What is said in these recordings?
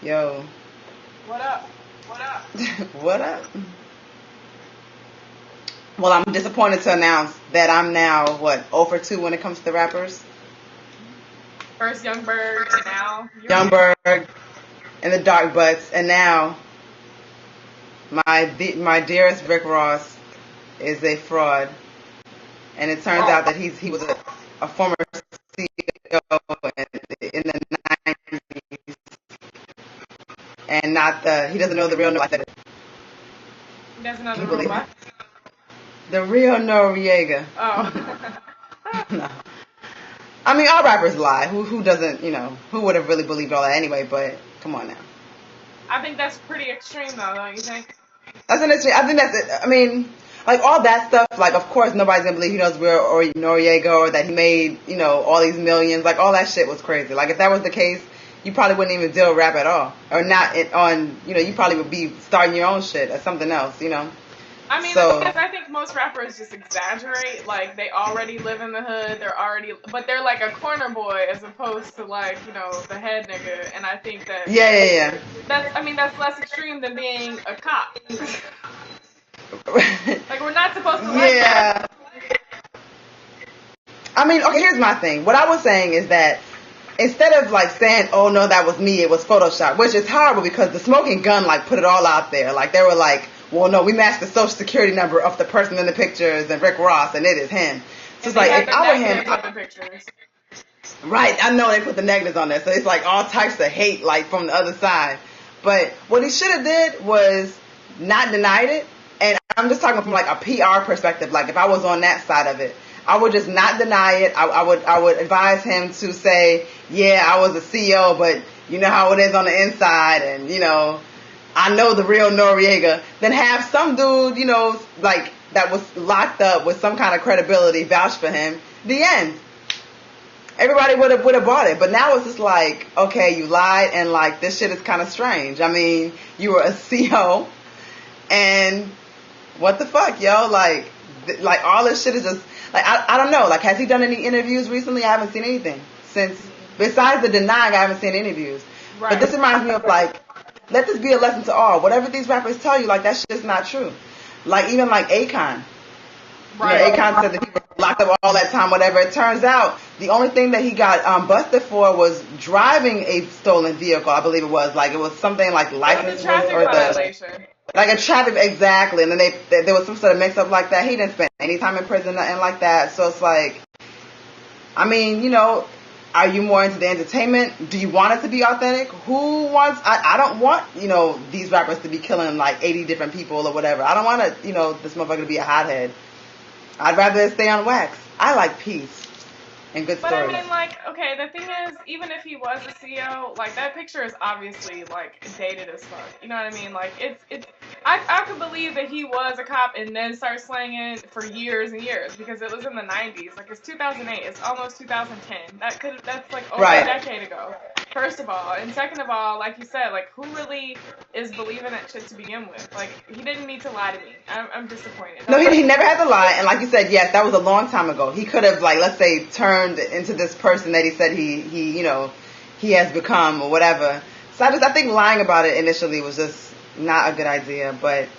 Yo. What up? What up? What up? Well, I'm disappointed to announce that I'm now, 0 for 2 when it comes to rappers? First Youngberg, now you're Youngberg and the Dark Butts, and now my dearest Rick Ross is a fraud. And it turns out that he was a former CEO in the 90s, and he doesn't know the real Noriega. He doesn't know the real what? The real Noriega. Oh. No. I mean, all rappers lie. Who doesn't, who would have really believed all that anyway, but come on now. I think that's pretty extreme though, don't you think? I think that's it. I mean, like all that stuff, like of course nobody's gonna believe he knows real or Noriega or that he made, all these millions. Like all that shit was crazy. Like if that was the case, you probably wouldn't even deal rap at all. Or not you probably would be starting your own shit or something else, I mean, because I think most rappers just exaggerate. Like, they already live in the hood. But they're like a corner boy as opposed to like, the head nigga. And I think that. Yeah. That's less extreme than being a cop. Like, we're not supposed to like that. I mean, okay, here's my thing. What I was saying is that instead of like saying, oh no, that was me, it was Photoshop, which is horrible because the smoking gun like put it all out there. Like they were like, well, no, we matched the social security number of the person in the pictures and Rick Ross, and it is him. So it's like, if I were him, right? I know they put the negatives on there, so it's like all types of hate, like from the other side. But what he should have did was not denied it, and I'm just talking from like a PR perspective. Like if I was on that side of it, I would just not deny it. I would advise him to say, yeah, I was a CEO, but you know how it is on the inside, and I know the real Noriega. Then have some dude, like that was locked up with some kind of credibility vouch for him. The end. Everybody would have bought it. But now it's just like, okay, you lied, and like this shit is kind of strange. I mean, you were a CEO, and what the fuck, yo? Like all this shit is just like I don't know. Like, has he done any interviews recently? I haven't seen anything since. Besides the denying, I haven't seen interviews. Right. But this reminds me of like, let this be a lesson to all. Whatever these rappers tell you, like, that's just not true. Like, even like Akon. Right. Akon said that he was locked up all that time, whatever. It turns out the only thing that he got busted for was driving a stolen vehicle, I believe it was. Like, it was something like license or violation. Like a traffic, exactly. And then there was some sort of mix up like that. He didn't spend any time in prison, nothing like that. So it's like, I mean, are you more into the entertainment? Do you want it to be authentic? Who wants... I don't want, these rappers to be killing like 80 different people or whatever. I don't want this motherfucker to be a hothead. I'd rather stay on wax. I like peace and good stories. But I mean, like, okay, the thing is, even if he was a CEO, like, that picture is obviously, like, dated as fuck. You know what I mean? Like, I could believe that he was a cop and then started slanging for years and years because it was in the 90s. Like, it's 2008. It's almost 2010. That's like over a decade ago. First of all. And second of all, like you said, like, who really is believing that shit to begin with? Like, he didn't need to lie to me. I'm disappointed. No, he never had to lie. And like you said, yes, that was a long time ago. He could have, like, let's say, turned into this person that he said he has become or whatever. So I think lying about it initially was just not a good idea. But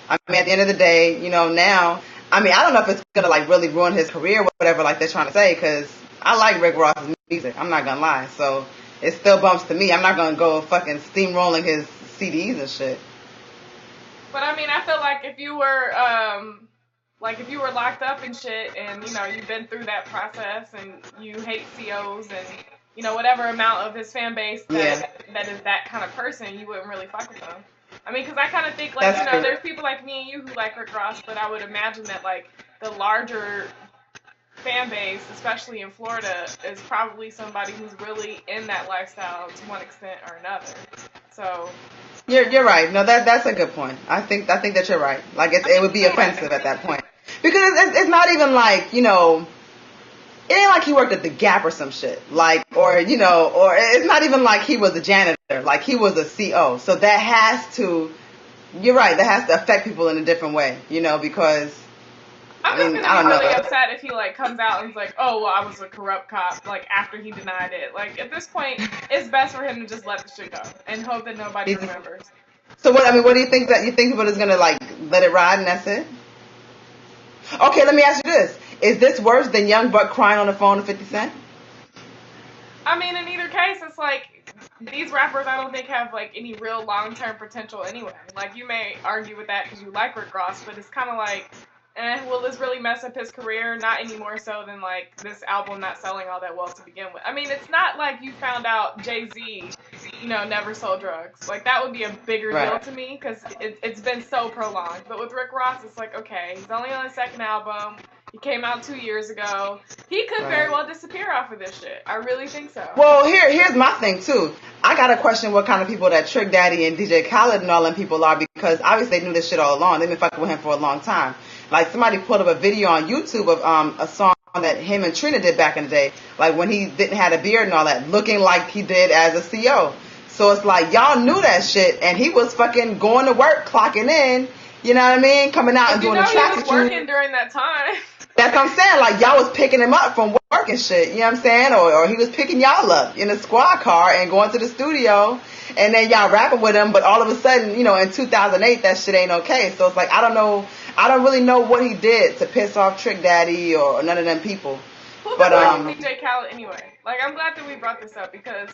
I mean, at the end of the day, now, I mean, I don't know if it's gonna like really ruin his career or whatever, like they're trying to say, because I like Rick Ross's music. I'm not gonna lie. So it still bumps to me. I'm not gonna go fucking steamrolling his CDs and shit. But I mean, I feel like if you were if you were locked up and shit, and you've been through that process, and you hate COs, and whatever amount of his fan base that is that kind of person, you wouldn't really fuck with them. I mean, because I kind of think like there's people like me and you who like Rick Ross, but I would imagine that like the larger fan base, especially in Florida, is probably somebody who's really in that lifestyle to one extent or another. So. You're right. No, that's a good point. I think that you're right. Like it would be offensive at that point. Because it's not even like, it ain't like he worked at the Gap or some shit. Like, or it's not even like he was a janitor. Like, he was a CO. So that has to, you're right, that has to affect people in a different way, because I'm just gonna I be don't really know. upset if he like comes out and is like, oh well, I was a corrupt cop, like after he denied it. Like at this point, it's best for him to just let the shit go and hope that nobody remembers. So what? I mean, what do you think that you think people is gonna like let it ride and that's it? Okay, let me ask you this: is this worse than Young Buck crying on the phone to 50 Cent? I mean, in either case, it's like these rappers I don't think have like any real long-term potential anyway. Like you may argue with that because you like Rick Ross, but it's kind of like, will this really mess up his career? Not any more so than like this album not selling all that well to begin with. I mean, it's not like you found out Jay-Z, never sold drugs. Like that would be a bigger deal to me because it's been so prolonged. But with Rick Ross, it's like, okay, he's only on his second album. He came out 2 years ago. He could very well disappear off of this shit. I really think so. Well, here's my thing too. I gotta question what kind of people that Trick Daddy and DJ Khaled and all them people are because obviously they knew this shit all along. They've been fucking with him for a long time. Like somebody pulled up a video on YouTube of a song that him and Trina did back in the day, like when he didn't have a beard and all that, looking like he did as a CO. So it's like y'all knew that shit, and he was fucking going to work, clocking in. You know what I mean? Coming out and doing the track. He was working during that time. That's what I'm saying. Like, y'all was picking him up from work and shit. You know what I'm saying? Or he was picking y'all up in a squad car and going to the studio. And then y'all rapping with him. But all of a sudden, in 2008, that shit ain't okay. So it's like, I don't know. I don't really know what he did to piss off Trick Daddy or none of them people. Who like DJ Khaled anyway? Like, I'm glad that we brought this up because,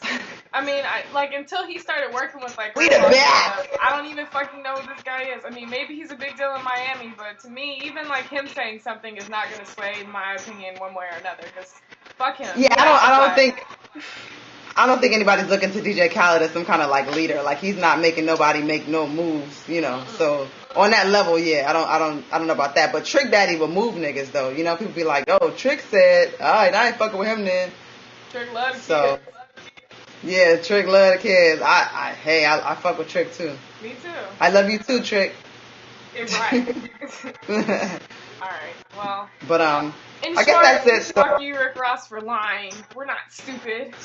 I mean, until he started working with, like, we the best. I don't even fucking know who this guy is. I mean, maybe he's a big deal in Miami, but to me, even, like, him saying something is not going to sway my opinion one way or another because fuck him. Yeah, I don't think anybody's looking to DJ Khaled as some kind of, like, leader. Like, he's not making nobody make no moves, so... On that level, yeah, I don't know about that. But Trick Daddy will move niggas though. People be like, oh, Trick said, all right, I ain't fucking with him then. Trick love the kids. Yeah, Trick love the kids. I fuck with Trick too. Me too. I love you too, Trick. Right. All right. Well. But in I short, guess that's it. Fuck you, Rick Ross, for lying. We're not stupid.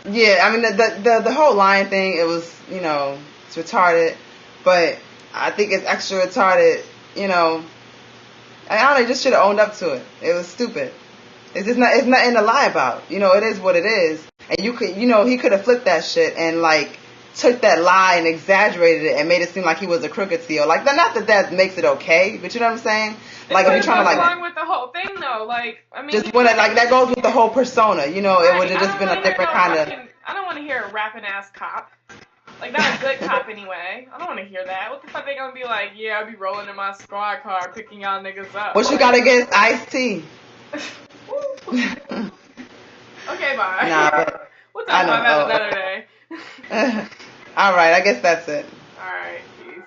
Yeah, I mean the whole lying thing, it was it's retarded, but. I think it's extra retarded, I don't know, he just should have owned up to it. It was stupid. It's nothing to lie about. It is what it is. And you could, he could have flipped that shit and like took that lie and exaggerated it and made it seem like he was a crooked CEO. Like, not that makes it okay, but you know what I'm saying? Like, if you're trying to like. Along with the whole thing though, like, I mean. Just when that goes with the whole persona, it would have just been a different kind of. I don't want to hear a rapping ass cop. Like, not a good cop anyway. I don't want to hear that. What the fuck they gonna be like? Yeah, I be rolling in my squad car picking y'all niggas up. What you got against Ice-T? Okay, bye. Nah, but we'll talk about that another day. All right, I guess that's it. All right, peace.